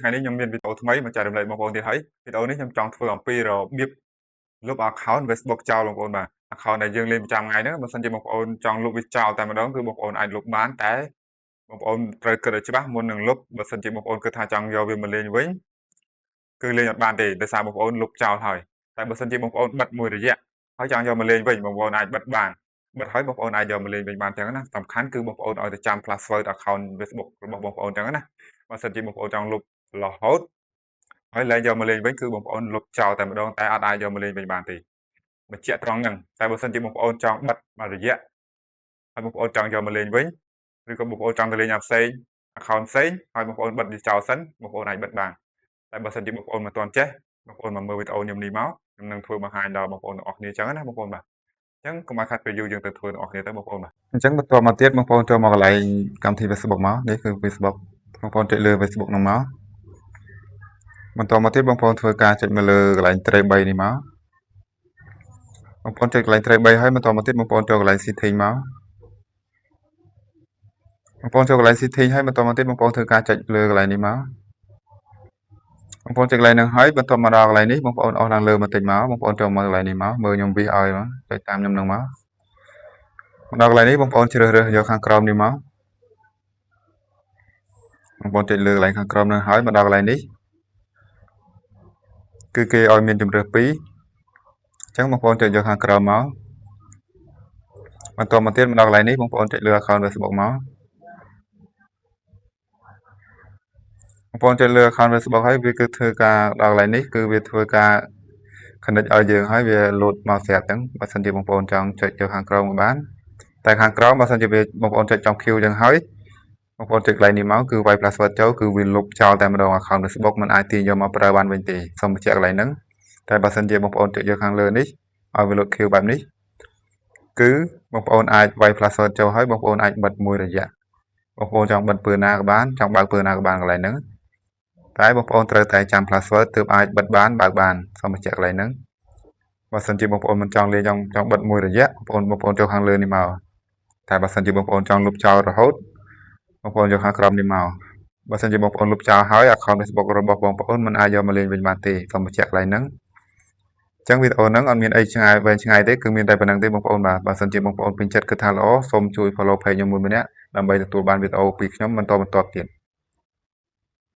ថ្ងៃនេះខ្ញុំមានវីដេអូថ្មីមកចែករំលែកបងប្អូនទៀតហើយវីដេអូនេះខ្ញុំចង់ធ្វើអំពីរបៀបលុប account Facebook ចោលបងប្អូនបាទ account ដែលយើងលេងប្រចាំថ្ងៃហ្នឹងបើសិនជាបងប្អូនចង់លុបវាចោលតែម្ដងគឺបងប្អូនអាចលុបបានតែបងប្អូនត្រូវគិតឲ្យច្បាស់មុននឹងលុបបើសិនជាបងប្អូនគិតថាចង់យកវាមកលេងវិញគឺលេងអត់បានទេដោយសារបងប្អូនលុបចោលហើយតែបើសិនជាបងប្អូនបិទមួយរយៈហើយចង់យកមកលេងវិញបងប្អូនអាចបិទបានបិទហើយបងប្អូនអាចយកមកលេងវិញបានចឹងណាសំខាន់គឺបងប្អូនឲ្យទៅចាំ password account Facebook របស់បងប្អូនចឹងណាបើសិនជាបងប្អូនចង់លុបរហូតហើយឡើងយកមកលេងវិញគឺបងប្អូនលុបចោលតែម្ដងតែអត់អាចយកមកលេងវិញបានទេបញ្ជាក់ត្រង់ហ្នឹងតែបើសិនជាបងប្អូនចង់បិទមួយរយៈហើយបងប្អូនចង់យកមកលេងវិញឬក៏បងប្អូនចង់ទៅលេងអាផ្សេង account ផ្សេងហើយបងប្អូនបិទវាចោលសិនបងប្អូនអាចបិទបានតែបើសិនជាបងប្អូនមិនទាន់ចេះបងប្អូនមកមើលវីដេអូខ្ញុំនេះមកខ្ញុំនឹងធ្វើបង្ហាញដល់បងប្អូនទាំងអស់គ្នាចឹងណាបងប្អូនបាទអញ្ចឹងកុំឲ្យខាត់ពេលយូរយើងទៅធ្វើទាំងអស់គ្នាទៅបងប្អូនបាទអញ្ចឹងបន្តមកទៀតបងប្អូនចូលមកកន្លែងកម្មវិធី Facebook មកនេះគឺ Facebook បងប្អូនចុចលើ Facebook ហ្នឹងមកបន្តមកទៀតបងប្អូនធ្វើការចុចមកលើកន្លែងត្រី3នេះមកបងប្អូនចុចកន្លែងត្រី3ហើយបន្តមកទៀតបងប្អូនចូលកន្លែង setting មកបងប្អូនចូលកន្លែង setting ហើយបន្តមកទៀតបងប្អូនធ្វើការចុចលើកន្លែងនេះមកបងប្អូនចុចកន្លែងហ្នឹងហើយបន្តមកដល់កន្លែងនេះបងប្អូនអស់ឡើងលើបន្តិចមកបងប្អូនចូលមកកន្លែងនេះមកមើលខ្ញុំវាសឲ្យមកចុចតាមខ្ញុំហ្នឹងមកដល់កន្លែងនេះបងប្អូនជ្រើសរើសយកខាងក្រោមនេះមកបងប្អូនចុចលើកន្លែងខាងក្រោមហ្នឹងហើយមកដល់កន្លែងនេះគឺគេឲ្យមានជម្រើស2អញ្ចឹងបងប្អូនចុចយកខាងក្រោមមកបន្តមកទៀតមកដល់កន្លែងនេះបងប្អូនចុចលើ account Facebook មកបងប្អូនចុចលើ account Facebook ហើយវាគឺធ្វើការដល់កន្លែងនេះគឺវាធ្វើការ connect ឲ្យយើងហើយវា load មកស្រាប់អញ្ចឹងបើសិនជាបងប្អូនចង់ចុចយកខាងក្រោមក៏បានតែខាងក្រោមបើសិនជាបងប្អូនចុចចំ Q អញ្ចឹងហើយបងប្អូនចុចកន្លែងនេះមកគឺវាយ password ចូលគឺវាលុបចោលតែម្ដង account Facebook មិនអាចទាញយកមកប្រើបានវិញទេសូមបញ្ជាក់កន្លែងហ្នឹងតែបើសិនជាបងប្អូនចុចយកខាងលើនេះឲ្យវា load Q បែបនេះគឺបងប្អូនអាចវាយ password ចូលហើយបងប្អូនអាចបិទមួយរយៈបងប្អូនចង់បិទពើណាក៏បានចង់បើកពើណាក៏បានកន្លែងហ្នឹងតែបងប្អូនត្រូវតែចាំ password ទើបអាចបិទបានបើកបានសូមបញ្ជាក់កន្លែងហ្នឹងបើសិនជាបងប្អូនមិនចង់លេងចង់បិទមួយរយៈបងប្អូនចូលខាងលើនេះមកតែបើសិនជាបងប្អូនចង់លុបចោលរហូតបងប្អូនយកខាងក្រោមនេះមកបើសិនជាបងប្អូនលុបចោលហើយ account Facebook របស់បងប្អូនមិនអាចយកមកលេងវិញបានទេសូមបញ្ជាក់កន្លែងហ្នឹងអញ្ចឹងវីដេអូហ្នឹងអត់មានអីឆ្ងាយវែងឆ្ងាយទេគឺមានតែប៉ុណ្្នឹងទេបងប្អូនបាទបើសិនជាបងប្អូនពេញចិត្តគិតថាល្អសូមជួយ follow page ខ្ញុំមួយម្នាក់ដើម្បីទទួលបានវីដេអូពីខ្ញុំបន្តទៀត